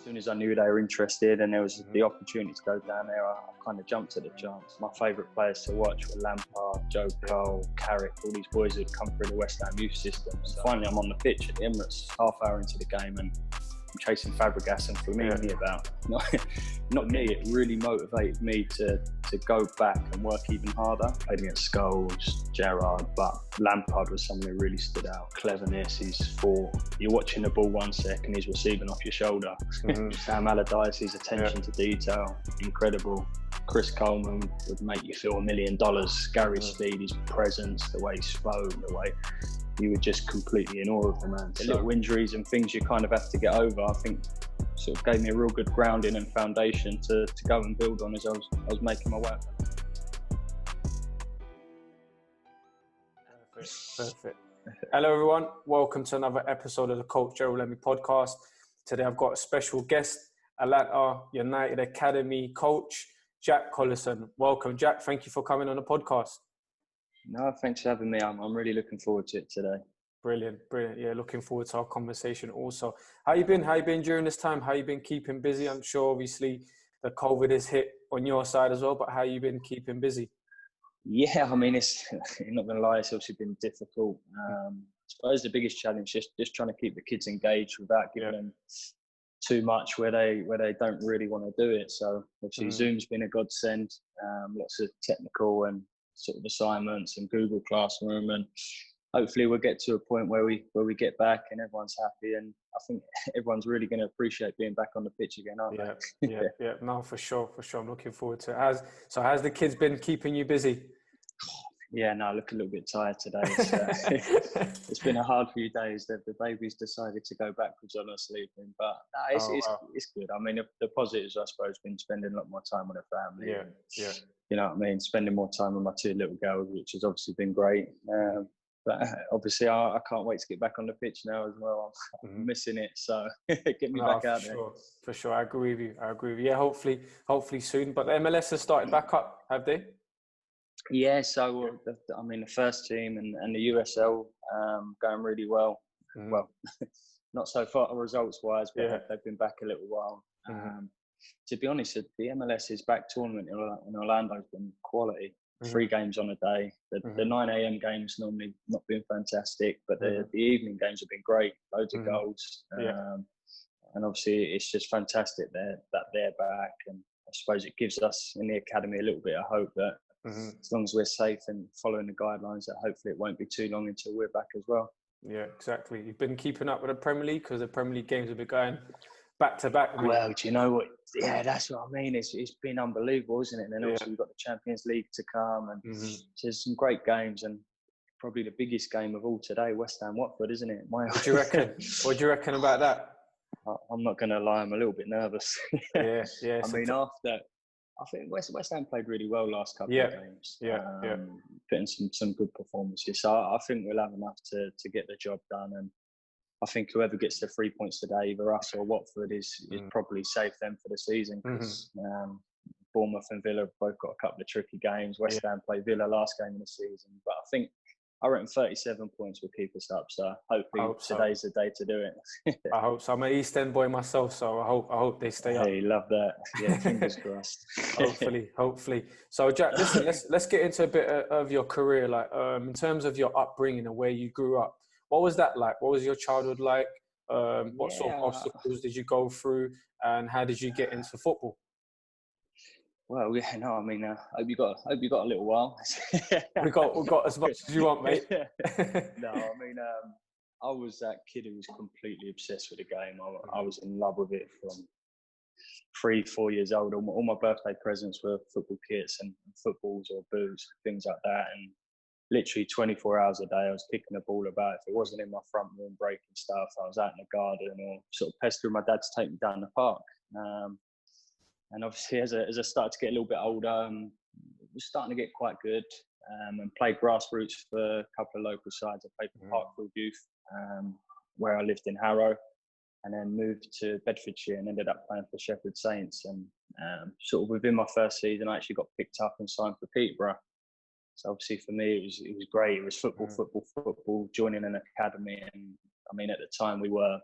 As soon as I knew they were interested and there was the opportunity to go down there, I kind of jumped at the chance. My favourite players to watch were Lampard, Joe Cole, Carrick, all these boys who'd come through the West Ham youth system. So finally I'm on the pitch at the Emirates, half hour into the game, and I'm chasing Fabregas and Flamini about. Not me, it really motivated me to go back and work even harder. Played against Scholes, Gerald, but Lampard was someone who really stood out. Cleverness, he's you're watching the ball 1 second, he's receiving off your shoulder. Sam Allardyce's attention to detail, incredible. Chris Coleman would make you feel $1 million. Gary's speed, his presence, the way he spoke, the way you were just completely in awe of the man. The little injuries and things you kind of have to get over, I think sort of gave me a real good grounding and foundation to go and build on as I was making my way. Perfect. Hello everyone, welcome to another episode of the Coach Gerald Lami podcast. Today I've got a special guest, Atlanta United Academy coach, Jack Collison. Welcome Jack, thank you for coming on the podcast. No, thanks for having me. I'm really looking forward to it today. Brilliant. Yeah, looking forward to our conversation also. How you been during this time? How you been keeping busy? I'm sure obviously the COVID has hit on your side as well, but how you been keeping busy? Yeah, I mean, I'm not going to lie, it's obviously been difficult. I suppose the biggest challenge is just trying to keep the kids engaged without giving them too much where they don't really want to do it. So obviously Zoom's been a godsend, lots of technical and sort of assignments and Google Classroom, and hopefully we'll get to a point where we get back and everyone's happy, and I think everyone's really going to appreciate being back on the pitch again, aren't they? Yeah. No, for sure. I'm looking forward to it. How's the kids been keeping you busy? Yeah, no, I look a little bit tired today. It's been a hard few days. The baby's decided to go backwards on her sleeping, but no, it's good. I mean, the positives, I suppose, been spending a lot more time with the family. Yeah. You know what I mean? Spending more time with my two little girls, which has obviously been great. But obviously, I can't wait to get back on the pitch now as well. I'm missing it, so get me back out there. For sure, I agree with you. Yeah, hopefully soon. But the MLS has started back up, have they? Yeah, so I mean, the first team and the USL going really well. Well, not so far results-wise, but they've been back a little while. To be honest, the MLS's back tournament in Orlando has been quality. 3 games on a day. The 9 a.m. games normally not been fantastic, but the evening games have been great. Loads of goals. And obviously it's just fantastic that they're back. And I suppose it gives us in the academy a little bit of hope that as long as we're safe and following the guidelines, that hopefully it won't be too long until we're back as well. Yeah, exactly. You've been keeping up with the Premier League because the Premier League games have been going back to back. Well, do you know what? Yeah, that's what I mean. It's been unbelievable, isn't it? And then also we've got the Champions League to come, and so there's some great games, and probably the biggest game of all today, West Ham Watford, isn't it? What do you reckon? What do you reckon about that? I'm not going to lie, I'm a little bit nervous. Yeah. I mean, after I think West Ham played really well last couple of games. Putting some good performances. So I think we'll have enough to get the job done, and I think whoever gets the 3 points today, either us or Watford, is probably safe then for the season, because Bournemouth and Villa have both got a couple of tricky games. West Ham play Villa last game of the season, but I reckon 37 points will keep us up. So hopefully today's the day to do it. I hope so. I'm an East End boy myself, so I hope they stay up. Hey, love that. Yeah, fingers crossed. Hopefully. So Jack, listen, let's get into a bit of your career, like in terms of your upbringing and where you grew up. What was that like? What was your childhood like? What sort of obstacles did you go through, and how did you get into football? Well, yeah, no, I mean, I hope you got a little while. we got as much as you want, mate. No, I mean, I was that kid who was completely obsessed with the game. I was in love with it from 3-4 years old. All my birthday presents were football kits and footballs or boots, things like that, and literally 24 hours a day, I was kicking the ball about. If it wasn't in my front room breaking stuff, I was out in the garden or sort of pestering my dad to take me down the park. And obviously, as I started to get a little bit older, I was starting to get quite good and played grassroots for a couple of local sides. I played for Parkfield Youth, where I lived in Harrow, and then moved to Bedfordshire and ended up playing for Sheffield Saints. And sort of within my first season, I actually got picked up and signed for Peterborough. So obviously for me, it was great. It was football, joining an academy. And I mean, at the time we were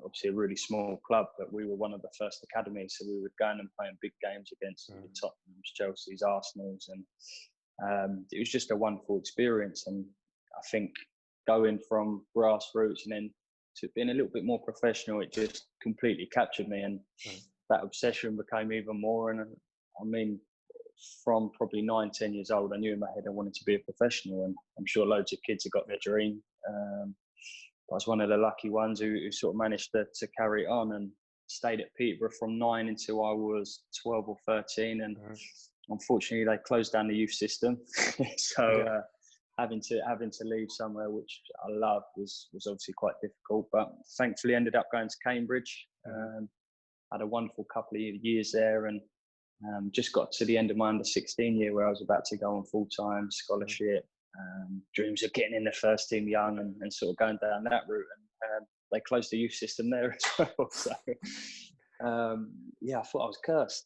obviously a really small club, but we were one of the first academies, so we would go in and play in big games against the Tottenham's, Chelsea's, Arsenal's, and it was just a wonderful experience. And I think going from grassroots and then to being a little bit more professional, it just completely captured me, and that obsession became even more. And I mean, from probably 9-10 years old, I knew in my head I wanted to be a professional, and I'm sure loads of kids have got their dream. I was one of the lucky ones who sort of managed to carry it on, and stayed at Peterborough from 9 until I was 12 or 13. And unfortunately, they closed down the youth system. So having to leave somewhere which I loved was obviously quite difficult. But thankfully, ended up going to Cambridge. Had a wonderful couple of years there, and just got to the end of my under-16 year where I was about to go on full-time scholarship. Dreams of getting in the first team young and sort of going down that route, and they closed the youth system there as well. So I thought I was cursed.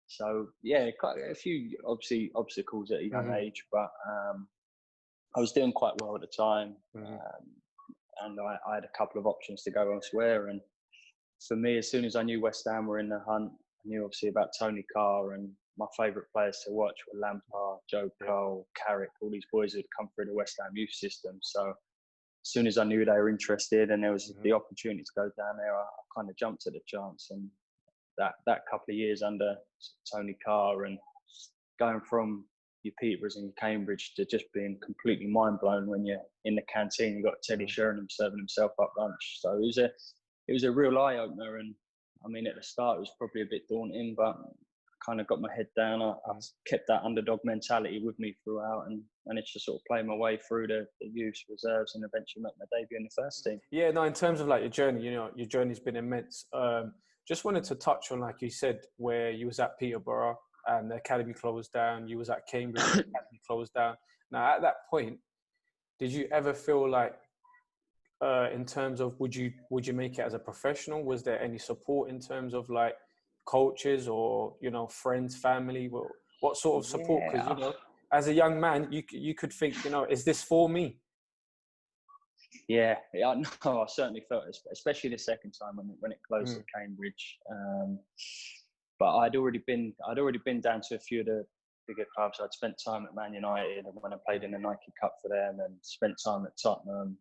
So quite a few obviously obstacles at a young age, but I was doing quite well at the time, and I had a couple of options to go elsewhere. And for me, as soon as I knew West Ham were in the hunt, I knew obviously about Tony Carr, and my favourite players to watch were Lampard, Joe Cole, Carrick, all these boys who'd come through the West Ham youth system. So as soon as I knew they were interested and there was the opportunity to go down there, I kind of jumped at the chance. And that couple of years under Tony Carr, and going from your Peterboroughs and Cambridge to just being completely mind blown when you're in the canteen, you've got Teddy Sheringham serving himself up lunch. So it was a real eye opener. And I mean, at the start it was probably a bit daunting, but kind of got my head down. I kept that underdog mentality with me throughout, and managed to sort of play my way through the youth reserves and eventually make my debut in the first team. Yeah, no, in terms of like your journey, your journey's been immense. Just wanted to touch on, like you said, where you was at Peterborough and the academy closed down, you was at Cambridge, the academy closed down. Now, at that point, did you ever feel like, in terms of would you make it as a professional? Was there any support in terms of like coaches or friends, family? What sort of support? Because as a young man, you could think, is this for me? Yeah, no, I certainly felt, especially the second time when it closed at Cambridge. But I'd already been down to a few of the bigger clubs. I'd spent time at Man United, and when I played in the Nike Cup for them, and spent time at Tottenham.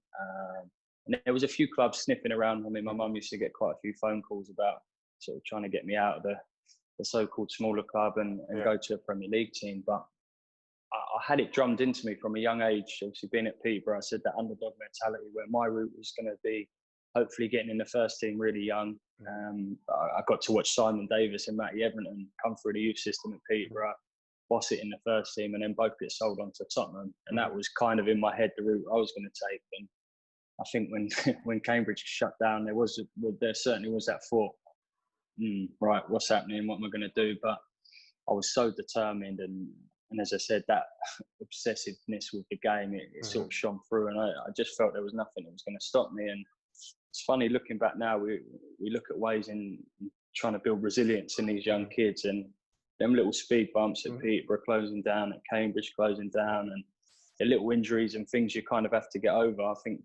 And there was a few clubs sniffing around. I mean, my mum used to get quite a few phone calls about sort of trying to get me out of the so-called smaller club and go to a Premier League team. But I had it drummed into me from a young age. Obviously, being at Peterborough, I said that underdog mentality, where my route was going to be hopefully getting in the first team really young. I got to watch Simon Davis and Matty Everton come through the youth system at Peterborough, boss it in the first team, and then both get sold on to Tottenham. And that was kind of in my head the route I was going to take. And I think when Cambridge shut down, there certainly was that thought, right, what's happening? What am I going to do? But I was so determined, and as I said, that obsessiveness with the game, it sort of shone through, and I just felt there was nothing that was going to stop me. And it's funny looking back now, we look at ways in trying to build resilience in these young kids, and them little speed bumps at Peterborough closing down, at Cambridge closing down, and the little injuries and things you kind of have to get over, I think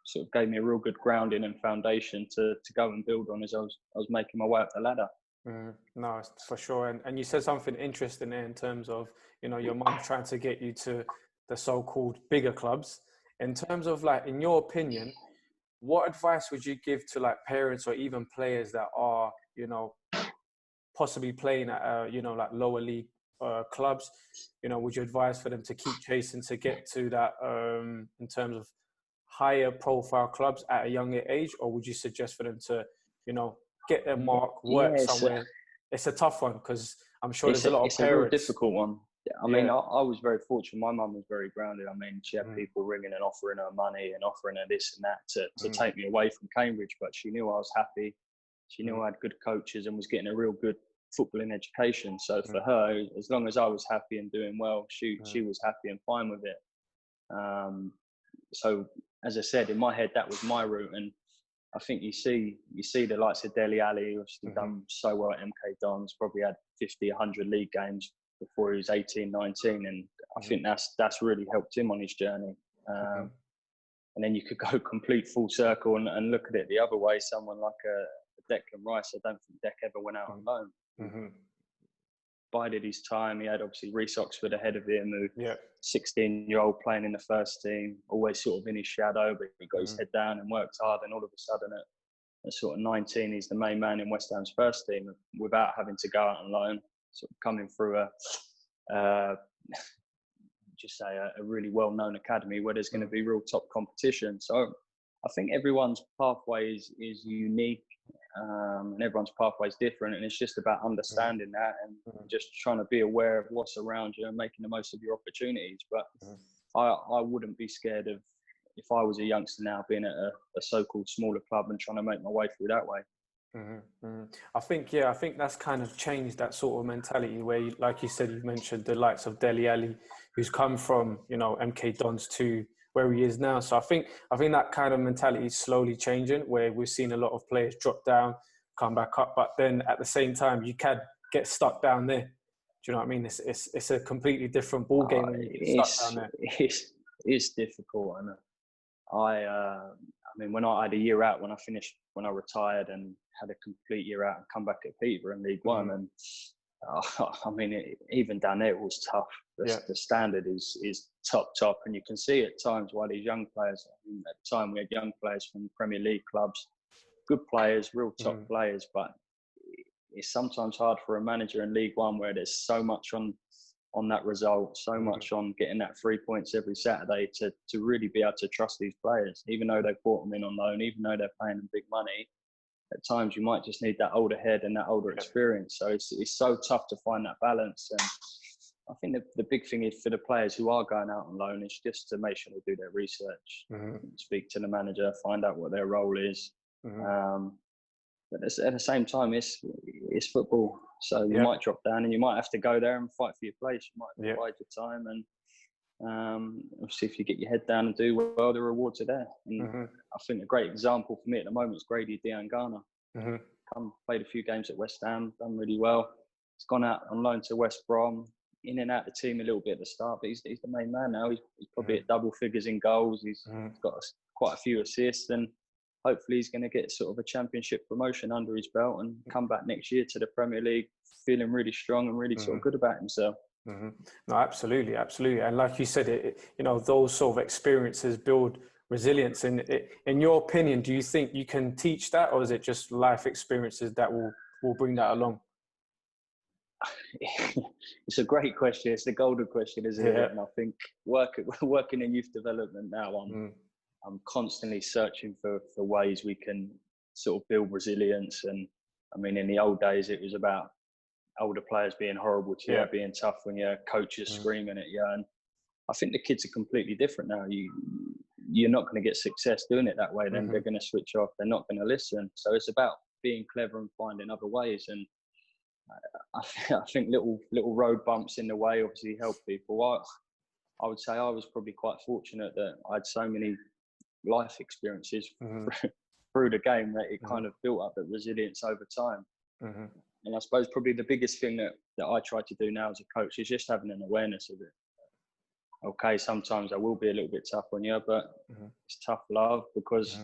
sort of gave me a real good grounding and foundation to go and build on as I was making my way up the ladder. No, for sure. And you said something interesting there in terms of, your mum trying to get you to the so-called bigger clubs. In terms of like, in your opinion, what advice would you give to like parents or even players that are, possibly playing at, like lower league clubs? Would you advise for them to keep chasing to get to that in terms of higher profile clubs at a younger age? Or would you suggest for them to, get their mark, work somewhere? It's a tough one, because I'm sure there's a lot of parents. It's a real difficult one. I mean, I was very fortunate. My mum was very grounded. I mean, she had people ringing and offering her money and offering her this and that to take me away from Cambridge. But she knew I was happy. She knew I had good coaches and was getting a real good footballing education. So for her, as long as I was happy and doing well, she was happy and fine with it. So as I said, in my head, that was my route. And I think you see the likes of Dele Alli, who's done so well at MK Dons, probably had 50, 100 league games before he was 18, 19. And I think that's really helped him on his journey. And then you could go complete full circle and look at it the other way. Someone like a Declan Rice, I don't think Dec ever went out on loan. Mm-hmm. Bided his time. He had obviously Reece Oxford ahead of him, who Yeah. 16-year-old playing in the first team, always sort of in his shadow, but he got his head down and worked hard. And all of a sudden, at sort of 19, he's the main man in West Ham's first team without having to go out on loan. Sort of coming through a really well-known academy where there's going to be real top competition. So I think everyone's pathway is unique, and everyone's pathway is different, and it's just about understanding that and just trying to be aware of what's around you and making the most of your opportunities. But I wouldn't be scared of, if I was a youngster now, being at a so-called smaller club and trying to make my way through that way. I think that's kind of changed that sort of mentality where, like you said, you've mentioned the likes of Dele Alli, who's come from, MK Dons to where he is now. So I think that kind of mentality is slowly changing, where we're seeing a lot of players drop down, come back up, but then at the same time you can get stuck down there. Do you know what I mean? It's a completely different ball game when you get stuck down there. It's difficult, and I mean, when I had a year out, when I retired and had a complete year out and come back at Peterborough in League One, and I mean, even down there it was tough. The standard is top, and you can see at times why these young players, at the time we had young players from Premier League clubs, good players, real top players, but it's sometimes hard for a manager in League One where there's so much on that result, so much on getting that 3 points every Saturday to really be able to trust these players, even though they've brought them in on loan, even though they're paying them big money. At times you might just need that older head and that older experience. So it's so tough to find that balance. And I think the big thing is for the players who are going out on loan is just to make sure they do their research, speak to the manager, find out what their role is. But at the same time, it's football. So you might drop down and you might have to go there and fight for your place. You might have to bide your time, and obviously if you get your head down and do well, the rewards are there. And I think a great example for me at the moment is Grady Diangana. Come played a few games at West Ham, done really well. He's gone out on loan to West Brom, in and out the team a little bit at the start, but he's the main man now. He's probably at double figures in goals. He's got quite a few assists, and hopefully he's going to get sort of a championship promotion under his belt and come back next year to the Premier League feeling really strong and really sort of good about himself. No, absolutely. And like you said, those sort of experiences build resilience. And in your opinion, do you think you can teach that, or is it just life experiences that will bring that along? It's a great question. It's the golden question, isn't it? And I think working in youth development now, I'm constantly searching for ways we can sort of build resilience. And I mean, in the old days, it was about older players being horrible to you, being tough when your coach is screaming at you. And I think the kids are completely different now. You're not going to get success doing it that way. Then they're going to switch off. They're not going to listen. So it's about being clever and finding other ways. And I think little road bumps in the way obviously help people. I would say I was probably quite fortunate that I had so many life experiences through the game that it kind of built up that resilience over time. And I suppose probably the biggest thing that I try to do now as a coach is just having an awareness of it. Okay, sometimes I will be a little bit tough on you, but it's tough love because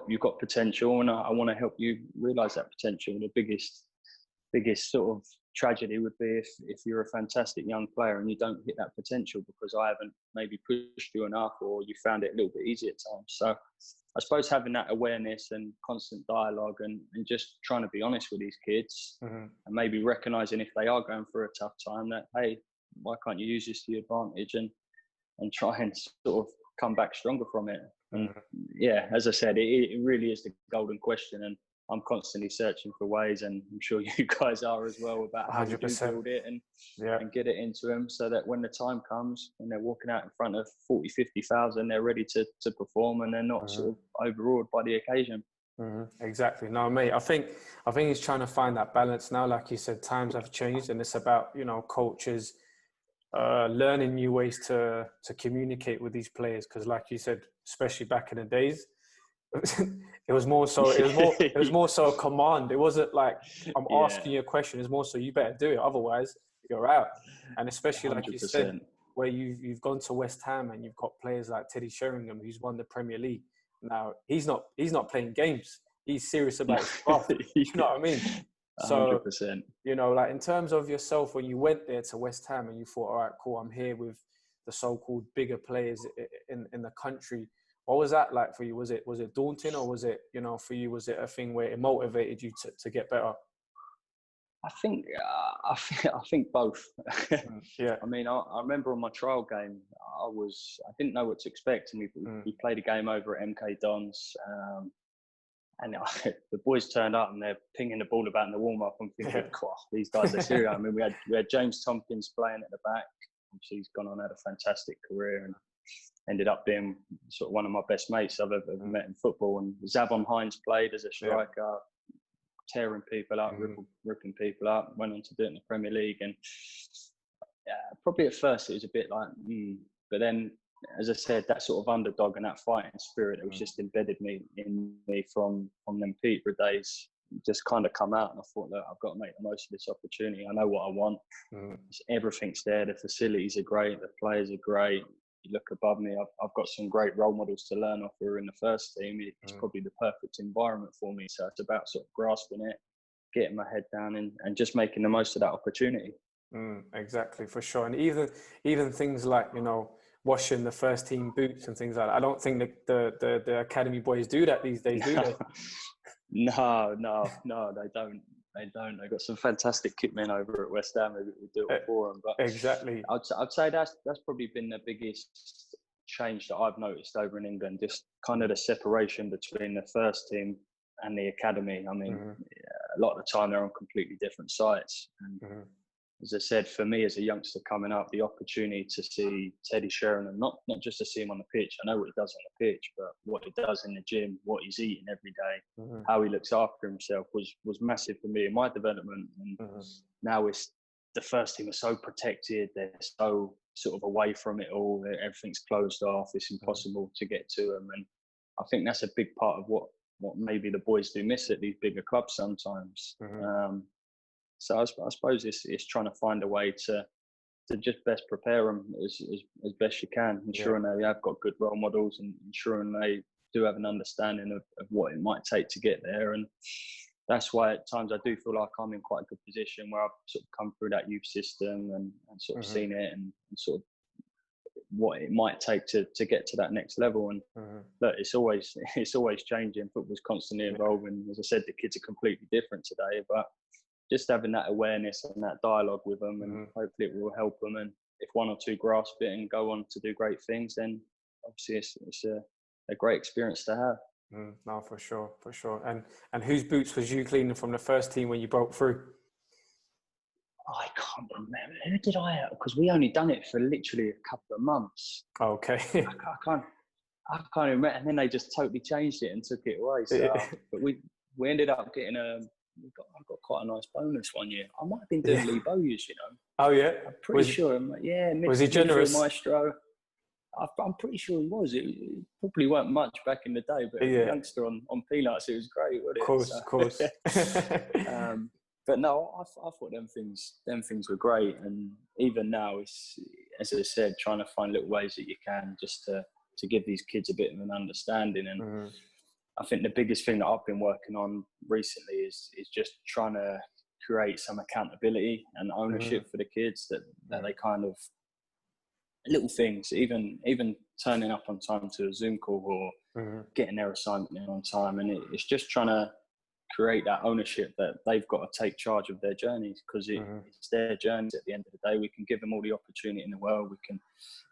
you've got potential, and I want to help you realise that potential. The biggest sort of tragedy would be if you're a fantastic young player and you don't hit that potential because I haven't maybe pushed you enough, or you found it a little bit easy at times. So I suppose having that awareness and constant dialogue and just trying to be honest with these kids and maybe recognising if they are going through a tough time that, hey, why can't you use this to your advantage and try and sort of come back stronger from it. And as I said, it really is the golden question, and I'm constantly searching for ways, and I'm sure you guys are as well, about how to build it and get it into them so that when the time comes and they're walking out in front of 40, 50,000, they're ready to perform and they're not sort of overawed by the occasion. Exactly. No, mate, I think he's trying to find that balance now. Like you said, times have changed, and it's about, coaches learning new ways to communicate with these players. Because like you said, especially back in the days, it was more so a command. It wasn't like I'm asking you a question. It's more so you better do it, otherwise you're out. And especially 100%. Like you said, where you've gone to West Ham and you've got players like Teddy Sheringham, who's won the Premier League. Now he's not playing games. He's serious about his craft. You know what I mean? So 100%. you know, like in terms of yourself, when you went there to West Ham and you thought, all right, cool, I'm here with the so-called bigger players in the country. What was that like for you? Was it daunting, or was it, you know, for you, was it a thing where it motivated you to get better? I think both. Yeah. I mean, I remember on my trial game, I didn't know what to expect, and we played a game over at MK Dons, and the boys turned up and they're pinging the ball about in the warm up. I'm thinking, "God, these guys are serious." I mean, we had James Tompkins playing at the back. He's gone on, had a fantastic career, and ended up being sort of one of my best mates I've ever met in football. And Zavon Hines played as a striker, tearing people up, ripping people up. Went on to do it in the Premier League, and probably at first it was a bit like, but then, as I said, that sort of underdog and that fighting spirit that was just embedded in me from them Peterborough days just kind of come out, and I thought, look, I've got to make the most of this opportunity. I know what I want. Everything's there. The facilities are great. The players are great. You look above me, I've got some great role models to learn off who are in the first team. It's probably the perfect environment for me. So it's about sort of grasping it, getting my head down and just making the most of that opportunity. Exactly, for sure. And even things like, you know, washing the first team boots and things like that. I don't think the academy boys do that these days, do they? No, they don't. They've got some fantastic kit men over at West Ham who do it for them. But exactly, I'd say that's probably been the biggest change that I've noticed over in England. Just kind of the separation between the first team and the academy. I mean, a lot of the time they're on completely different sites. And as I said, for me as a youngster coming up, the opportunity to see Teddy Sheringham, not just to see him on the pitch, I know what he does on the pitch, but what he does in the gym, what he's eating every day, how he looks after himself was massive for me in my development. And now it's the first team are so protected, they're so sort of away from it all, everything's closed off, it's impossible to get to them. And I think that's a big part of what maybe the boys do miss at these bigger clubs sometimes. So I suppose it's trying to find a way to just best prepare them as best you can, ensuring they have got good role models and ensuring they do have an understanding of what it might take to get there. And that's why at times I do feel like I'm in quite a good position where I've sort of come through that youth system and sort of seen it and sort of what it might take to get to that next level. And look, it's always changing. Football's constantly evolving. As I said, the kids are completely different today, but just having that awareness and that dialogue with them, and hopefully it will help them. And if one or two grasp it and go on to do great things, then obviously it's a great experience to have. No, for sure. And whose boots was you cleaning from the first team when you broke through? I can't remember. Who did I have? Because we only done it for literally a couple of months. Okay. I can't remember. And then they just totally changed it and took it away. So, but we ended up getting I got quite a nice bonus one year. I might have been doing Lee Bowyer's, you know. Oh yeah, I'm pretty sure. Yeah, was he generous? Maestro. I'm pretty sure he was. It probably weren't much back in the day, but as a youngster on peanuts, it was great. Of course. But no, I thought them things were great, and even now, it's, as I said, trying to find little ways that you can just to give these kids a bit of an understanding. And I think the biggest thing that I've been working on recently is just trying to create some accountability and ownership for the kids that they kind of little things, even turning up on time to a Zoom call or getting their assignment in on time. And it's just trying to create that ownership that they've got to take charge of their journeys, because it's their journeys at the end of the day. We can give them all the opportunity in the world. We can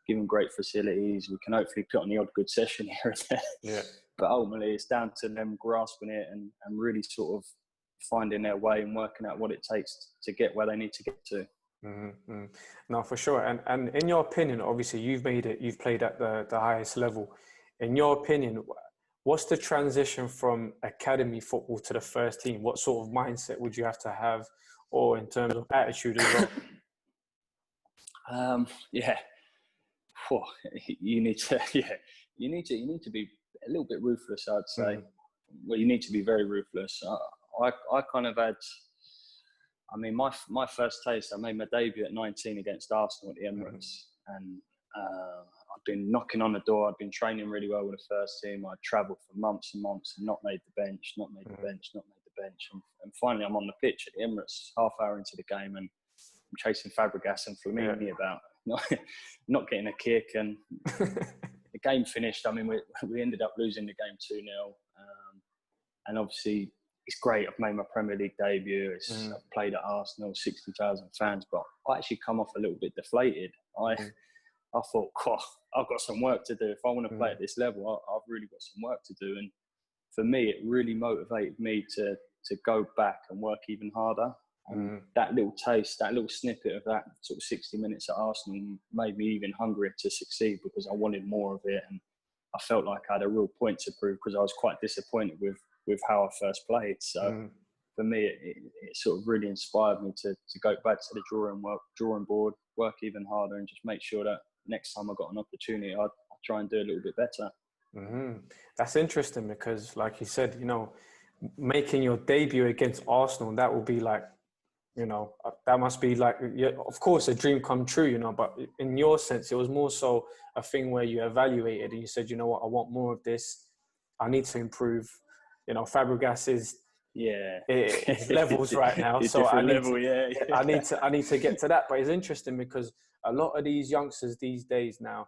give them great facilities. We can hopefully put on the odd good session here and there. Yeah. But ultimately, it's down to them grasping it and really sort of finding their way and working out what it takes to get where they need to get to. No, for sure. And in your opinion, obviously you've played at the highest level. In your opinion, what's the transition from academy football to the first team? What sort of mindset would you have to have, or in terms of attitude as well? You need to be a little bit ruthless, I'd say. Well, you need to be very ruthless. I kind of had, I mean, my first taste, I made my debut at 19 against Arsenal at the Emirates. and I'd been knocking on the door. I'd been training really well with the first team. I'd travelled for months and months and not made the bench, not made the bench, not made the bench. And finally, I'm on the pitch at the Emirates, half hour into the game, and I'm chasing Fabregas and Flamini about not getting a kick. And the game finished. I mean, we ended up losing the game 2-0. And obviously, it's great. I've made my Premier League debut. I've played at Arsenal, 60,000 fans, but I actually come off a little bit deflated. I thought, I've got some work to do. If I want to play at this level, I've really got some work to do. And for me, it really motivated me to go back and work even harder. And that little taste, that little snippet of that sort of 60 minutes at Arsenal made me even hungrier to succeed, because I wanted more of it. And I felt like I had a real point to prove, because I was quite disappointed with how I first played. So for me, it sort of really inspired me to go back to the drawing board, work even harder, and just make sure that next time I got an opportunity, I'd try and do a little bit better. That's interesting, because like you said, you know, making your debut against Arsenal, that will be like, you know, that must be like, of course, a dream come true, you know, but in your sense, it was more so a thing where you evaluated and you said, you know what, I want more of this. I need to improve. You know, Fabregas is his levels right now, so I need to get to that. But it's interesting because a lot of these youngsters these days now,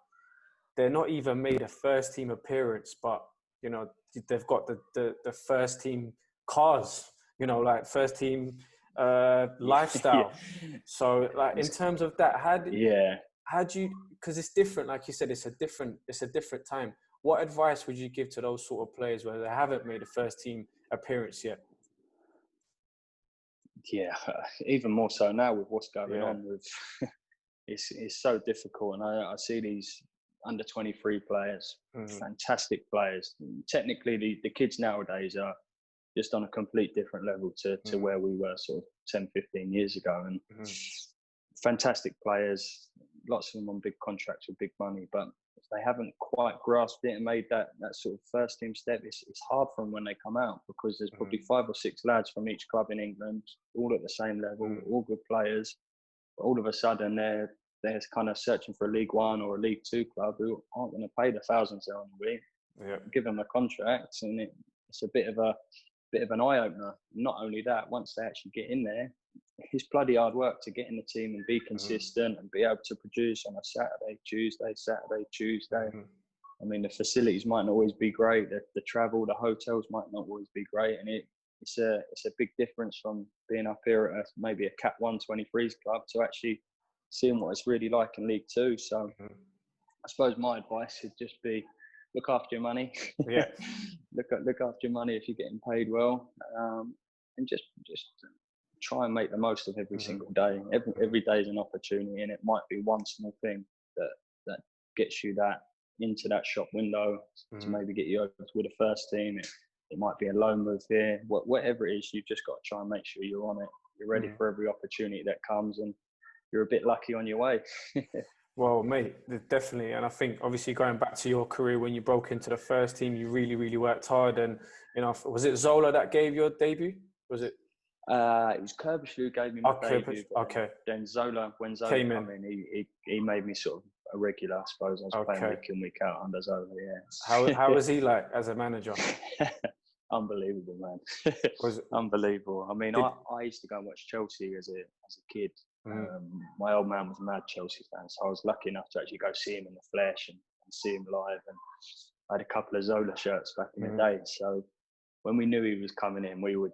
they're not even made a first team appearance, but you know, they've got the first team cars, you know, like first team lifestyle. So like in terms of that, how do you, because it's different, like you said, it's a different time. What advice would you give to those sort of players where they haven't made a first team appearance yet? Yeah, even more so now with what's going on with it's so difficult. And I see these under 23 players, fantastic players. Technically, the kids nowadays are just on a complete different level to where we were sort of 10, 15 years ago. And fantastic players, lots of them on big contracts with big money, but if they haven't quite grasped it and made that sort of first team step, it's hard for them when they come out, because there's probably 5 or 6 lads from each club in England, all at the same level, all good players. But all of a sudden, they're kind of searching for a League One or a League Two club who aren't going to pay the thousands they're on a week. Give them a contract, and it's a bit of an eye opener. Not only that, once they actually get in there, it's bloody hard work to get in the team and be consistent and be able to produce on a Saturday, Tuesday. I mean, the facilities might not always be great. The travel, the hotels might not always be great, and it's a big difference from being up here at maybe a Cat 1 23s club to actually seeing what it's really like in League Two. So I suppose my advice would just be, look after your money. Look after your money if you're getting paid well, and just try and make the most of every single day. Every day is an opportunity, and it might be one small thing that gets you that into that shop window to maybe get you over with the first team. It might be a loan move here. Whatever it is, you've just got to try and make sure you're on it. You're ready for every opportunity that comes, and you're a bit lucky on your way. Well, mate, definitely. And I think obviously going back to your career, when you broke into the first team, you really, really worked hard. And, you know, was it Zola that gave your debut? Was it? It was Kirbysh who gave me my debut. Then when Zola came in, he made me sort of a regular, I suppose. I was playing week in, week out under Zola, How was he like as a manager? Unbelievable, man. Unbelievable. I mean, I used to go and watch Chelsea as a kid. My old man was a mad Chelsea fan, so I was lucky enough to actually go see him in the flesh and see him live. And I had a couple of Zola shirts back in the day. So when we knew he was coming in, we were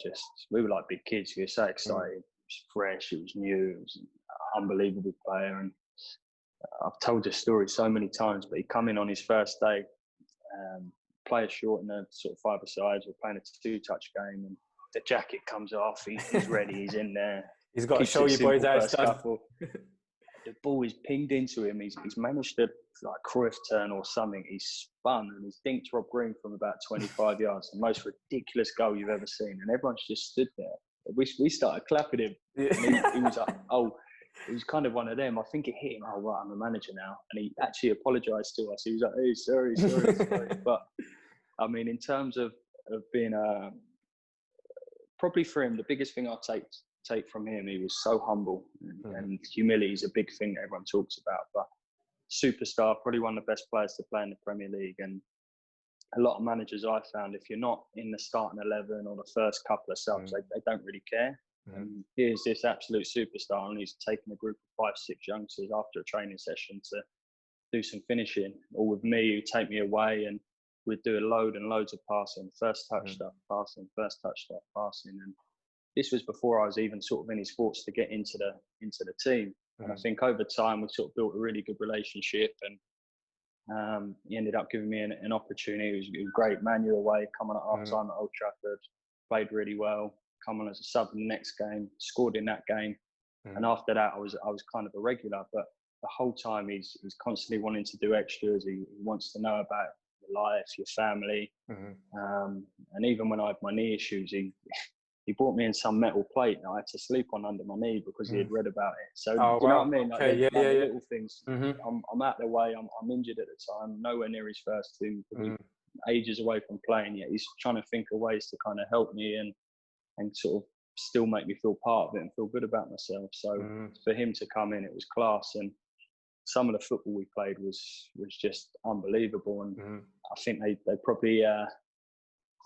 like big kids. We were so excited. It was fresh. It was new. It was an unbelievable player. And I've told this story so many times, but he come in on his first day, play a short in a sort of 5-a-sides. We're playing a 2-touch game, and the jacket comes off. He's ready. He's in there. He's got to show you boys how it's done. The ball is pinged into him. He's managed to like Cruyff turn or something. He's spun and he's dinked Rob Green from about 25 yards. The most ridiculous goal you've ever seen. And everyone's just stood there. We started clapping him. And he was like, it was kind of one of them. I think it hit him. Oh, right, I'm a manager now. And he actually apologised to us. He was like, hey, sorry. But I mean, in terms of being probably for him, the biggest thing I'll take from him, he was so humble, and humility is a big thing that everyone talks about. But superstar, probably one of the best players to play in the Premier League. And a lot of managers I found, if you're not in the starting 11 or the first couple of subs, they don't really care. And here's this absolute superstar, and he's taken a group of 5, 6 youngsters after a training session to do some finishing, or with me, who take me away, and we'd do a load and loads of passing, first touch stuff, passing, first touch stuff, passing. And this was before I was even sort of in his thoughts to get into the team. And I think over time we sort of built a really good relationship, and he ended up giving me an opportunity. It was great. Manu away, coming at half time at Old Trafford, played really well. Come on as a sub in the next game, scored in that game, and after that I was kind of a regular. But the whole time he's constantly wanting to do extras. He wants to know about your life, your family, and even when I had my knee issues, he brought me in some metal plate that I had to sleep on under my knee because he had read about it. So do you know what I mean? Like, little things. I'm out the way. I'm injured at the time, nowhere near his first team, ages away from playing. Yet he's trying to think of ways to kind of help me and sort of still make me feel part of it and feel good about myself. So for him to come in, it was class. And some of the football we played was just unbelievable. And I think they probably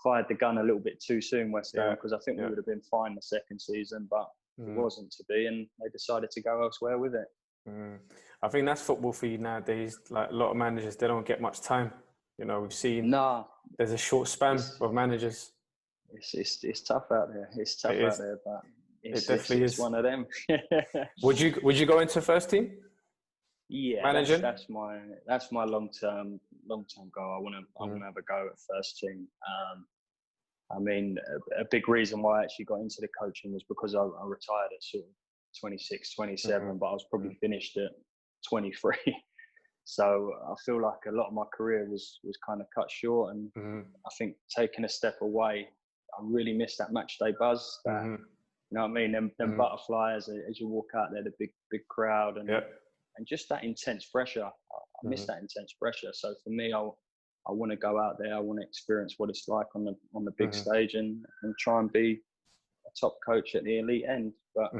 fired the gun a little bit too soon, West Ham, because I think we would have been fine the second season, but it wasn't to be, and they decided to go elsewhere with it. I think that's football for you nowadays. Like a lot of managers, they don't get much time. You know, we've seen there's a short span of managers. It's tough out there. It's tough out there, but it definitely is one of them. Would you go into first team? Yeah, managing? That's my long term goal. I want to have a go at first team. I mean, a big reason why I actually got into the coaching was because I retired at sort of 26, 27, but I was probably finished at 23. So I feel like a lot of my career was kind of cut short, and I think taking a step away, I really missed that match day buzz. You know what I mean? Them butterflies as you walk out there, the big crowd, and just that intense pressure. I miss that intense pressure. So for me, I want to go out there. I want to experience what it's like on the big stage, and try and be a top coach at the elite end. But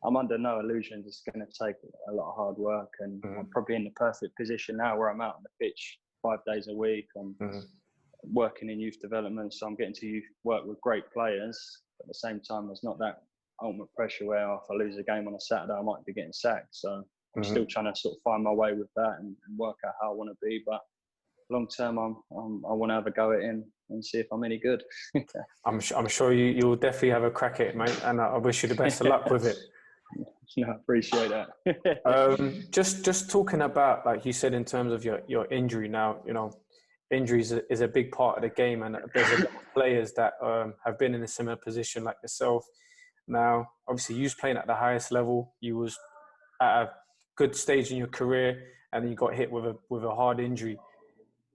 I'm under no illusions. It's going to take a lot of hard work, and I'm probably in the perfect position now where I'm out on the pitch 5 days a week. I'm working in youth development, so I'm getting to work with great players. But at the same time, there's not that ultimate pressure where if I lose a game on a Saturday, I might be getting sacked. So I'm still trying to sort of find my way with that and work out how I want to be. But long term, I want to have a go at it and see if I'm any good. I'm sure you'll definitely have a crack at it, mate. And I wish you the best of luck with it. No, I appreciate that. Just talking about, like you said, in terms of your injury now, you know, injuries is a big part of the game, and there's a lot of players that have been in a similar position like yourself. Now, obviously, you was playing at the highest level. You was at a good stage in your career, and then you got hit with a hard injury.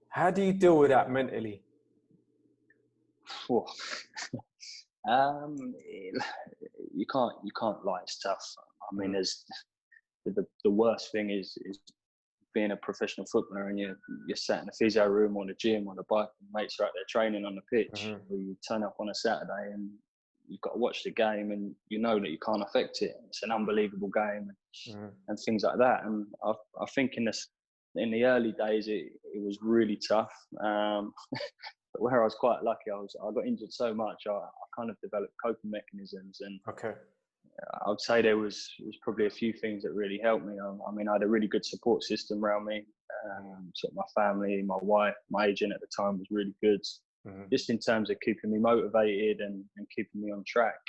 How do you deal with that mentally? You can't lie. It's tough. I mean, there's the worst thing is being a professional footballer and you're sat in the physio room or the gym or the bike, and mates are out there training on the pitch. Or you turn up on a Saturday and you've got to watch the game, and you know that you can't affect it. It's an unbelievable game, and things like that. And I think in the early days it was really tough. But where I was quite lucky, I got injured so much, I kind of developed coping mechanisms. And I would say there was probably a few things that really helped me. I mean, I had a really good support system around me. Sort of my family, my wife, my agent at the time was really good. Just in terms of keeping me motivated and keeping me on track.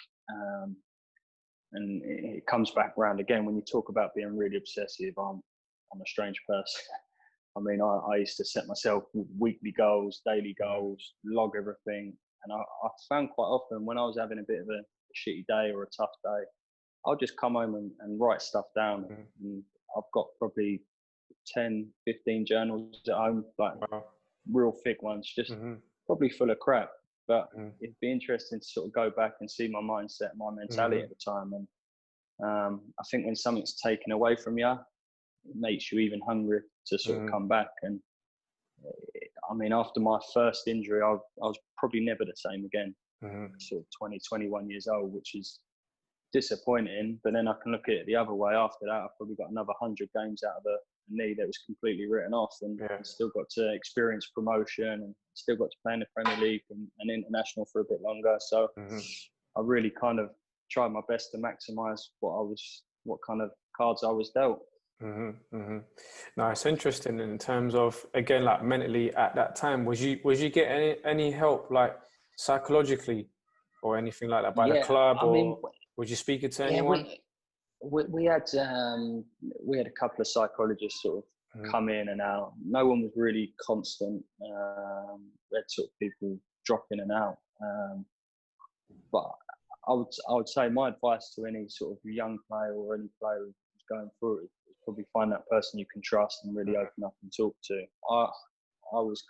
And it comes back around again when you talk about being really obsessive. I'm a strange person. I mean, I used to set myself weekly goals, daily goals, log everything. And I found quite often when I was having a bit of a shitty day or a tough day, I'll just come home and write stuff down. And I've got probably 10, 15 journals at home, like real thick ones, just probably full of crap. But it'd be interesting to sort of go back and see my mindset, my mentality at the time. And I think when something's taken away from you, it makes you even hungrier to sort of come back. And I mean, after my first injury, I was probably never the same again. Sort of 20, 21 years old, which is disappointing. But then I can look at it the other way. After that, I've probably got another 100 games out of knee that was completely written off, and still got to experience promotion, and still got to play in the Premier League and international for a bit longer. So I really kind of tried my best to maximise what kind of cards I was dealt. No, it's interesting in terms of, again, like mentally at that time, was you getting any help, like psychologically or anything like that by the club, or was you speaking to anyone? We had a couple of psychologists sort of come in and out. No one was really constant. We had sort of people drop in and out. But I would say my advice to any sort of young player or any player who's going through it is probably find that person you can trust and really open up and talk to. I was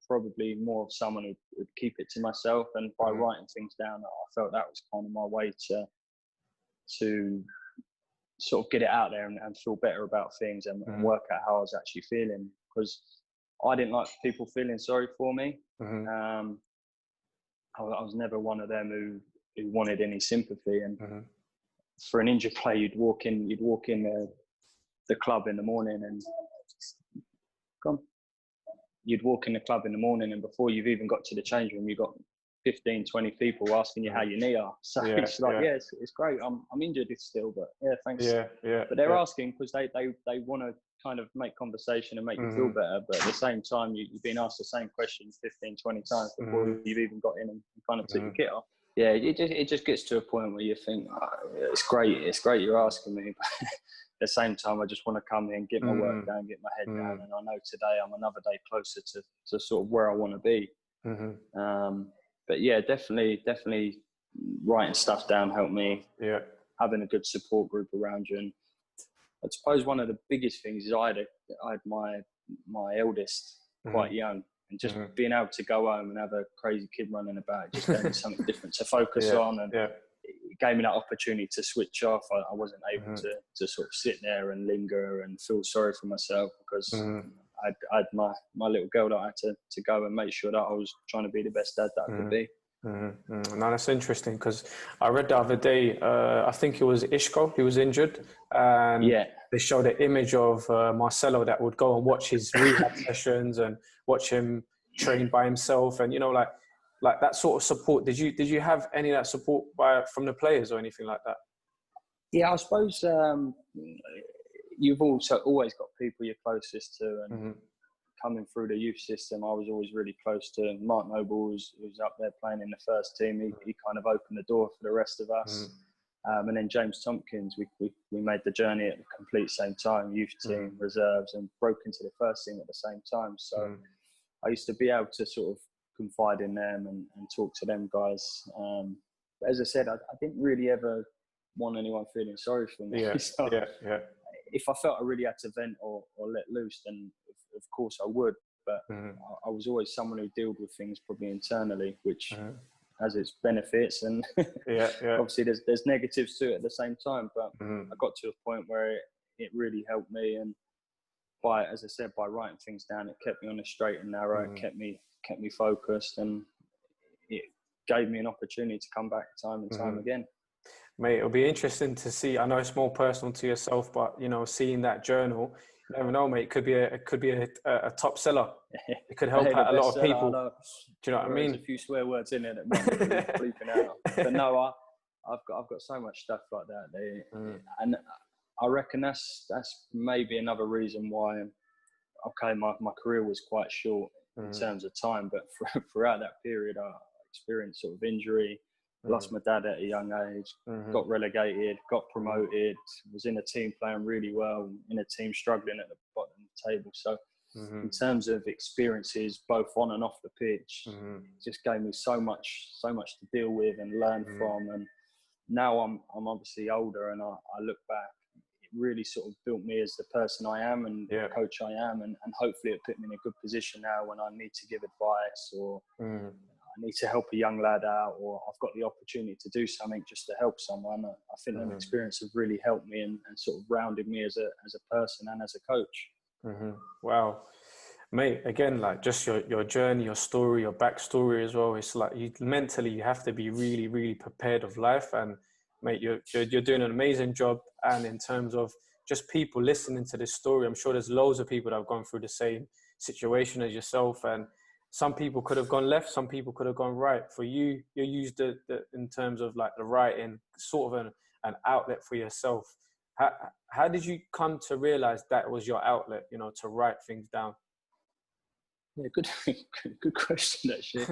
probably more of someone who would keep it to myself, and by writing things down, I felt that was kind of my way to sort of get it out there and feel better about things and work out how I was actually feeling, because I didn't like people feeling sorry for me. I was never one of them who wanted any sympathy. And for an injured player, you'd walk in the club in the morning and and before you've even got to the change room, you've got 15, 20 people asking you how your knee are. So it's like, it's great. I'm injured still, but thanks. But they're asking because they want to kind of make conversation and make you feel better. But at the same time, you've been asked the same question 15, 20 times before you've even got in and kind of took your kit off. Yeah, it just gets to a point where you think, it's great you're asking me, but at the same time, I just want to come in, get my work down, get my head down, and I know today I'm another day closer to sort of where I want to be. But yeah, definitely writing stuff down helped me. Yeah, having a good support group around you, and I suppose one of the biggest things is I had my eldest quite young. And just being able to go home and have a crazy kid running about just gave me something different to focus on, and it gave me that opportunity to switch off. I wasn't able to sort of sit there and linger and feel sorry for myself, because I had my little girl that I had to go and make sure that I was trying to be the best dad that I could be. No, that's interesting, because I read the other day, I think it was Ishko, he was injured, and they showed an image of Marcelo that would go and watch his rehab sessions and watch him train by himself, and like that sort of support. Did you have any of that support from the players or anything like that? Yeah, I suppose you've also always got people you're closest to, and coming through the youth system, I was always really close to Mark Noble, who's up there playing in the first team. He kind of opened the door for the rest of us. And then James Tompkins, we made the journey at the complete same time, youth team, reserves, and broke into the first team at the same time. So I used to be able to sort of confide in them and talk to them guys. But as I said, I didn't really ever want anyone feeling sorry for me. So if I felt I really had to vent or let loose, then of course I would. But I was always someone who dealt with things probably internally, which has its benefits, and obviously there's negatives to it at the same time. But I got to a point where it really helped me, and as I said, by writing things down, it kept me on the straight and narrow. It kept me focused, and it gave me an opportunity to come back time and time again. Mate, it'll be interesting to see. I know it's more personal to yourself, but seeing that journal, you never know, mate. It could be a top seller. It could help out a lot of people. Do you know what I mean? There's a few swear words in it that might be bleeping out. But no, I've got so much stuff like that. And I reckon that's maybe another reason why. Okay, my career was quite short in terms of time, but throughout that period, I experienced sort of injury. Lost my dad at a young age, got relegated, got promoted, was in a team playing really well, in a team struggling at the bottom of the table. So in terms of experiences, both on and off the pitch, it just gave me so much to deal with and learn from. And now I'm obviously older, and I look back, it really sort of built me as the person I am and the coach I am. And hopefully it put me in a good position now when I need to give advice, or I need to help a young lad out, or I've got the opportunity to do something just to help someone. I think that experience has really helped me and sort of rounded me as a person and as a coach. Wow. Mate, again, like just your journey, your story, your backstory as well. It's like mentally you have to be really, really prepared of life. And mate, you're doing an amazing job. And in terms of just people listening to this story, I'm sure there's loads of people that have gone through the same situation as yourself, and some people could have gone left, some people could have gone right. For you, you used the in terms of like the writing, sort of an outlet for yourself. How did you come to realize that was your outlet, you know, to write things down? Yeah, good question, actually.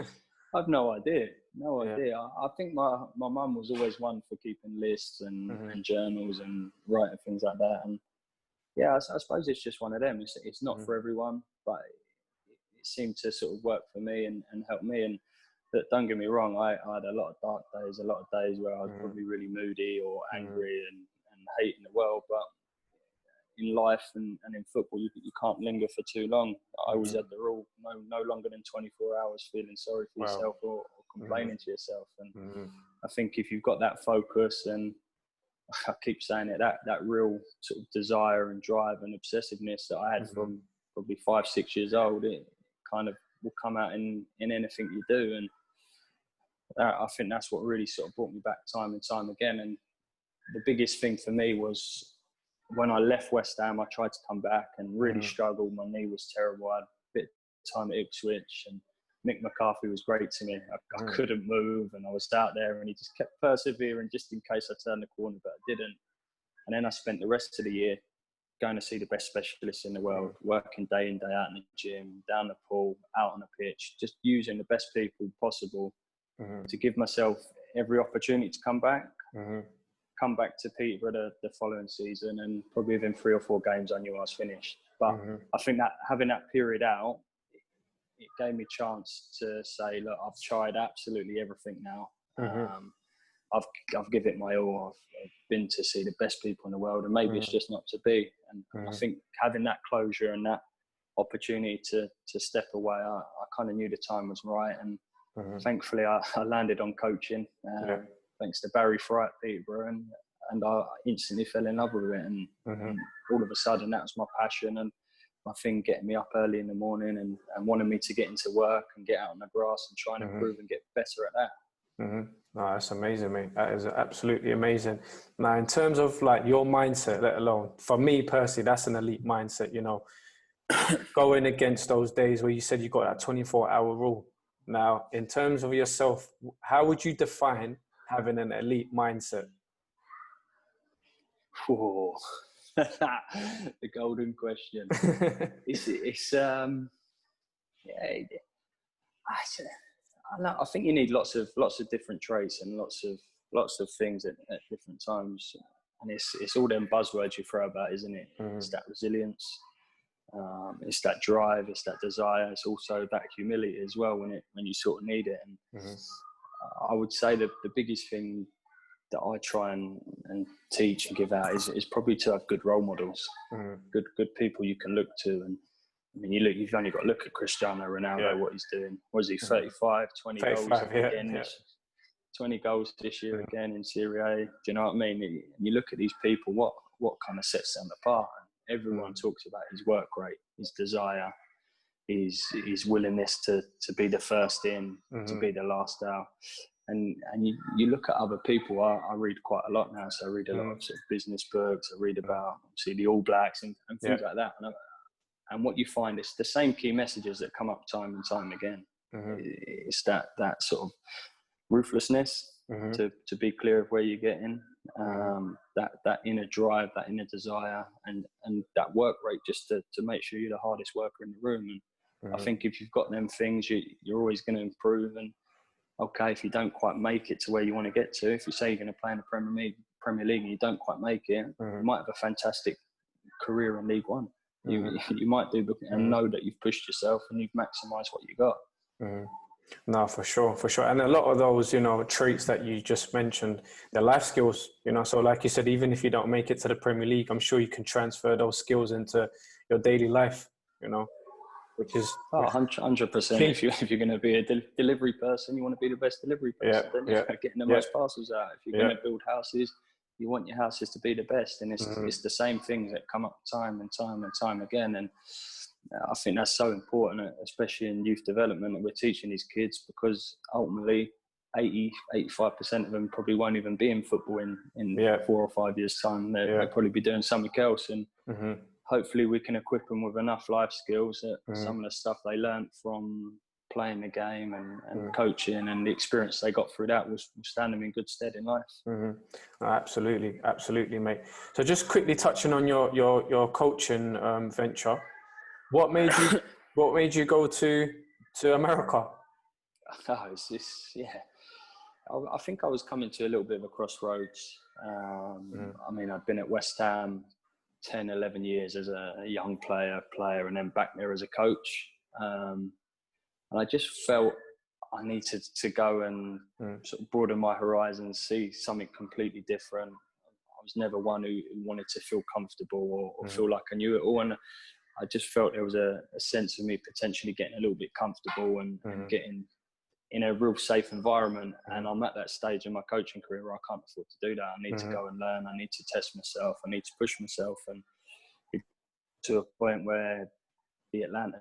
I've no idea. I think my mum was always one for keeping lists and journals and writing things like that. And yeah, I suppose it's just one of them. It's not for everyone, but it seemed to sort of work for me and help me. And don't get me wrong, I had a lot of dark days, a lot of days where I was probably really moody or angry and hating the world. But in life and in football, you can't linger for too long. I always had the rule, no longer than 24 hours feeling sorry for yourself or complaining to yourself. And I think if you've got that focus, and I keep saying it, that real sort of desire and drive and obsessiveness that I had from probably 5-6 years old, it kind of will come out in anything you do. And I think that's what really sort of brought me back time and time again. And the biggest thing for me was when I left West Ham, I tried to come back and really struggled. My knee was terrible. I had a bit of time at Ipswich, and Mick McCarthy was great to me. I couldn't move, and I was out there, and he just kept persevering just in case I turned the corner, but I didn't. And then I spent the rest of the year going to see the best specialists in the world, working day in, day out in the gym, down the pool, out on the pitch, just using the best people possible to give myself every opportunity to come back. Come back to Peterborough the following season, and probably within 3 or 4 games I knew I was finished. But I think that having that period out, it gave me a chance to say, look, I've tried absolutely everything now. I've given it my all. I've been to see the best people in the world, and maybe it's just not to be. And I think having that closure and that opportunity to step away, I kind of knew the time was right. And thankfully I landed on coaching. Thanks to Barry Fry at Peterborough, and I instantly fell in love with it. And all of a sudden, that was my passion and my thing, getting me up early in the morning and wanting me to get into work and get out on the grass and try and improve and get better at that. No, that's amazing, mate. That is absolutely amazing. Now, in terms of like your mindset, let alone for me personally, that's an elite mindset, you know, going against those days where you said you got that 24-hour rule. Now, in terms of yourself, how would you define having an elite mindset? Oh, the golden question. I think you need lots of different traits and lots of things at different times. And it's all them buzzwords you throw about, isn't it? It's that resilience, it's that drive, it's that desire. It's also that humility as well when you sort of need it. And I would say that the biggest thing that I try and teach and give out is probably to have good role models, good people you can look to. And I mean, you've only got to look at Cristiano Ronaldo, what he's doing. Was he 35, 20 goals again? 20 goals this year again in Serie A. Do you know what I mean? And you look at these people, what kind of sets them apart? And everyone talks about his work rate, his desire, his willingness to be the first in, to be the last out. And you look at other people. I read quite a lot now, so I read a lot of sort of business books. I read about obviously the All Blacks and things like that. And what you find is the same key messages that come up time and time again. It's that sort of ruthlessness to be clear of where you're getting, that inner drive, that inner desire, and that work rate just to make sure you're the hardest worker in the room. And I think if you've got them things, you're always going to improve. And okay, if you don't quite make it to where you want to get to, if you say you're going to play in the Premier League and you don't quite make it, you might have a fantastic career in League One. You might do, and know that you've pushed yourself and you've maximised what you got. No, for sure. And a lot of those, you know, traits that you just mentioned, they're life skills, you know. So like you said, even if you don't make it to the Premier League, I'm sure you can transfer those skills into your daily life, you know. Which is 100%. If you're going to be a delivery person, you want to be the best delivery person. Then you're getting the most parcels out. If you're going to build houses, you want your houses to be the best. And it's the same things that come up time and time again. And I think that's so important, especially in youth development, that we're teaching these kids, because ultimately 85% of them probably won't even be in football in 4 or 5 years' time. They'll probably be doing something else. And hopefully we can equip them with enough life skills that some of the stuff they learnt from playing the game and coaching and the experience they got through that will stand them in good stead in life. Absolutely, mate. So just quickly touching on your coaching venture, what made you go to America? I think I was coming to a little bit of a crossroads. I mean, I'd been at West Ham 10, 11 years as a young player, and then back there as a coach. And I just felt I needed to go and sort of broaden my horizons, see something completely different. I was never one who wanted to feel comfortable or feel like I knew it all. And I just felt there was a sense of me potentially getting a little bit comfortable and getting in a real safe environment. And I'm at that stage in my coaching career where I can't afford to do that. I need to go and learn. I need to test myself. I need to push myself. And to a point where the Atlanta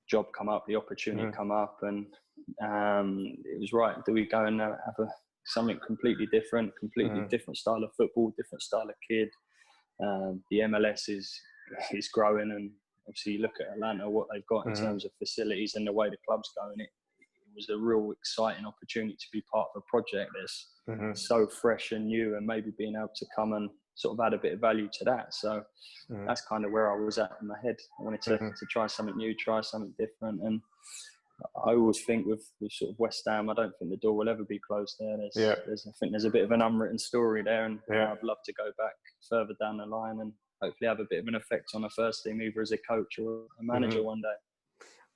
job come up, the opportunity come up, and it was right. Do we go and have something completely different style of football, different style of kid? The MLS is growing, and obviously you look at Atlanta, what they've got in terms of facilities and the way the club's going. It was a real exciting opportunity to be part of a project that's so fresh and new, and maybe being able to come and sort of add a bit of value to that. So that's kind of where I was at in my head. I wanted to try something new, try something different. And I always think with sort of West Ham, I don't think the door will ever be closed there. I think there's a bit of an unwritten story there, and I'd love to go back further down the line and hopefully have a bit of an effect on the first team, either as a coach or a manager one day.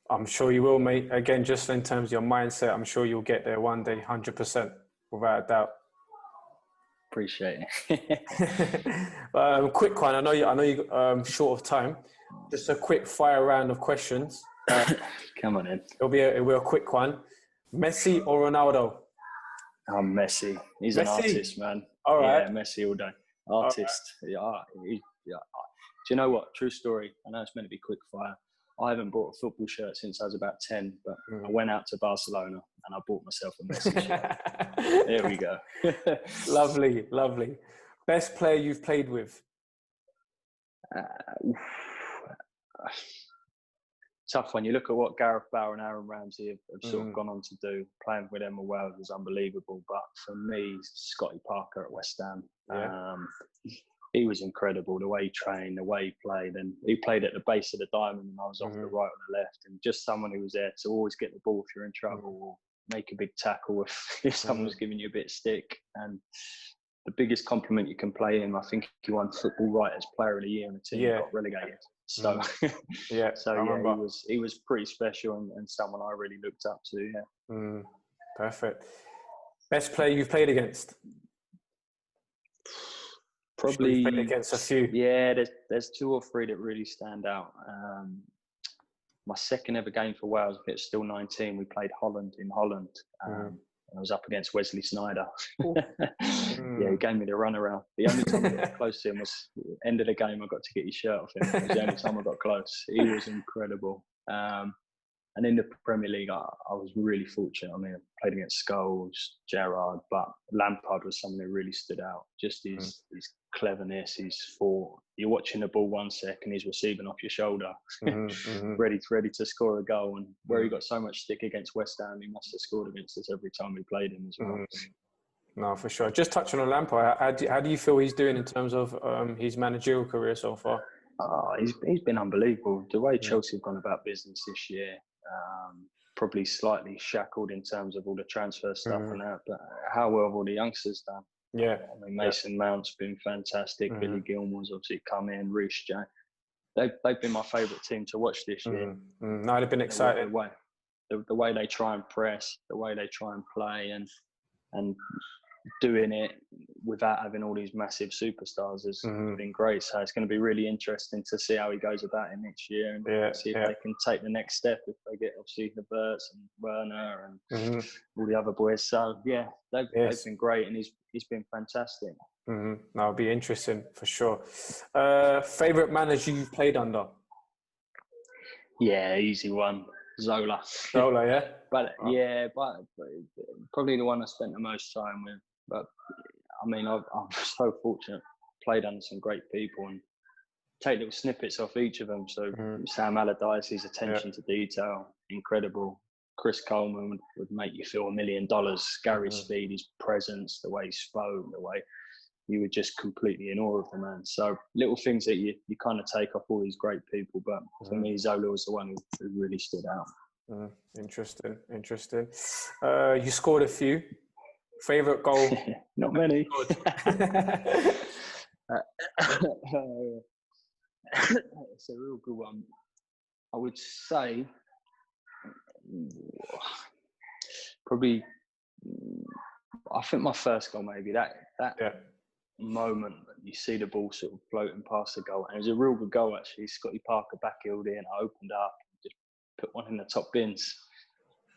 I'm sure you will, mate. Again, just in terms of your mindset, I'm sure you'll get there one day, 100%, without a doubt. Appreciate it. Quick one. I know you're short of time. Just a quick fire round of questions. Come on in. It'll be a quick one. Messi or Ronaldo? Messi. He's an artist, man. All right. Yeah, Messi all day. Artist. Right. Yeah. Do you know what? True story. I know it's meant to be quick fire. I haven't bought a football shirt since I was about 10, but I went out to Barcelona and I bought myself a Messi shirt. There we go. Lovely. Best player you've played with? Tough one. You look at what Gareth Bale and Aaron Ramsey have sort of gone on to do. Playing with them at Wales was unbelievable. But for me, Scotty Parker at West Ham. Yeah. He was incredible, the way he trained, the way he played. And he played at the base of the diamond and I was off the right or the left. And just someone who was there to always get the ball if you're in trouble or make a big tackle if someone was giving you a bit of stick. And the biggest compliment you can play him, I think he won Football Writers Player of the Year and the team got relegated. So, he was pretty special and someone I really looked up to, Perfect. Best player you've played against? Probably played against a few. Yeah, there's 2 or 3 that really stand out. My second ever game for Wales, I think it's still 19. We played Holland in Holland. I was up against Wesley Sneijder. Yeah, he gave me the runaround. The only time I got close to him was end of the game. I got to get his shirt off him. It was the only time I got close. He was incredible. And in the Premier League, I was really fortunate. I mean, I played against Scholes, Gerald, but Lampard was someone who really stood out. Just his cleverness, his thought. You're watching the ball 1 second, he's receiving off your shoulder, ready to score a goal. And where he got so much stick against West Ham, he must have scored against us every time we played him as well. No, for sure. Just touching on Lampard, how do you feel he's doing in terms of his managerial career so far? He's been unbelievable. The way Chelsea have gone about business this year, probably slightly shackled in terms of all the transfer stuff and that, but how well have all the youngsters done? Yeah. I mean, Mason Mount's been fantastic. Billy Gilmore's obviously come in. Reece James. They've been my favourite team to watch this year. No, they've been exciting. The way they try and press, the way they try and play, and doing it without having all these massive superstars has been great. So it's going to be really interesting to see how he goes about it next year and see if they can take the next step if they get obviously Havertz and Werner and all the other boys. So they've been great and he's been fantastic. That'll be interesting for sure. Favourite manager you've played under? Yeah, easy one. Zola. Zola, yeah? But but probably the one I spent the most time with. But I mean, I'm so fortunate. Played under some great people and take little snippets off each of them. So Sam Allardyce's attention to detail, incredible. Chris Coleman would make you feel $1 million. Gary Speed, his presence, the way he spoke, the way you were just completely in awe of the man. So little things that you kind of take off all these great people. But for me, Zola was the one who really stood out. Interesting. You scored a few. Favorite goal? Not many. It's a real good one. I would say probably, I think my first goal, maybe that moment that you see the ball sort of floating past the goal, and it was a real good goal actually. Scotty Parker backheeled in, I opened up and just put one in the top bins.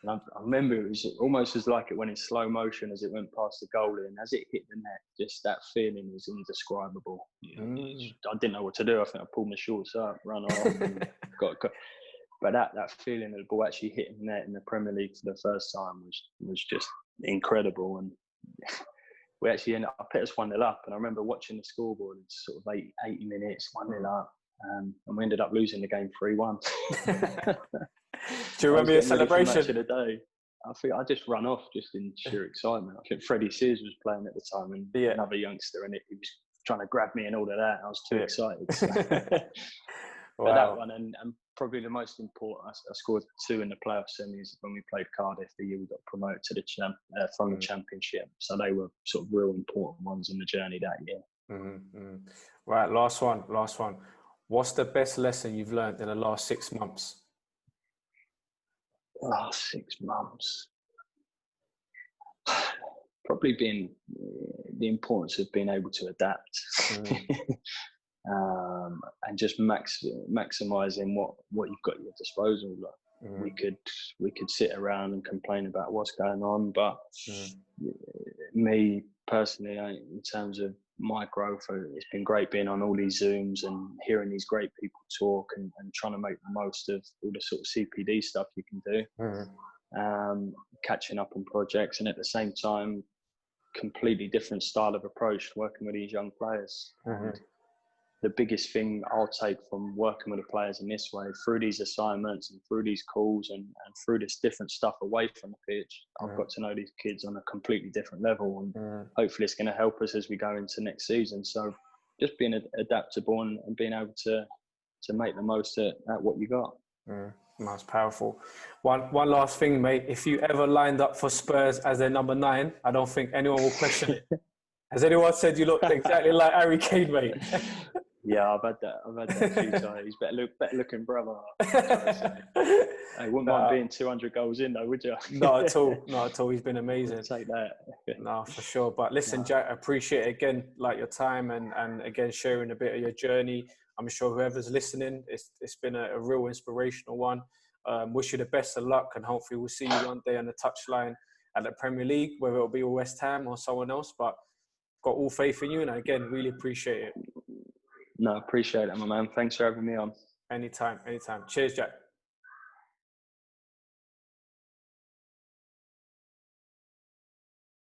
And I remember it was almost as like it went in slow motion as it went past the goal, and as it hit the net, just that feeling was indescribable. I didn't know what to do. I think I pulled my shorts up, run off, and got. But that feeling of the ball actually hitting the net in the Premier League for the first time was just incredible. And we actually ended up, I put us 1-0 up, and I remember watching the scoreboard. It's sort of 80 minutes, 1-0 up, and we ended up losing the game 3-1. Do you remember your celebration? Match of the day. I think I just ran off just in sheer excitement. I think Freddie Sears was playing at the time, and another youngster, and he was trying to grab me and all of that. I was too excited. So. But that one, and probably the most important, I scored 2 in the playoff semis when we played Cardiff the year we got promoted to the from the Championship. So they were sort of real important ones in the journey that year. Right, last one. What's the best lesson you've learned in the last 6 months? Last 6 months, probably been the importance of being able to adapt. And just maximizing what you've got at your disposal. Like, we could sit around and complain about what's going on, but me personally, in terms of my growth, it's been great being on all these Zooms and hearing these great people talk and trying to make the most of all the sort of CPD stuff you can do. Catching up on projects, and at the same time, completely different style of approach working with these young players. The biggest thing I'll take from working with the players in this way, through these assignments and through these calls and through this different stuff away from the pitch, I've got to know these kids on a completely different level, and hopefully it's going to help us as we go into next season. So just being adaptable and being able to make the most at what you got. That's powerful. One last thing, mate. If you ever lined up for Spurs as their number 9, I don't think anyone will question it. Has anyone said you look exactly like Harry Kane, mate? Yeah, I've had that a few times. He's better looking brother. I wouldn't mind being 200 goals in though, would you? Not at all. He's been amazing. I'll take that. No, for sure. But listen, Jack, I appreciate it again, like your time and again sharing a bit of your journey. I'm sure whoever's listening, it's been a real inspirational one. Wish you the best of luck, and hopefully we'll see you one day on the touchline at the Premier League, whether it'll be with West Ham or someone else. But got all faith in you, and again, really appreciate it. No, appreciate it, my man. Thanks for having me on. Anytime. Cheers, Jack.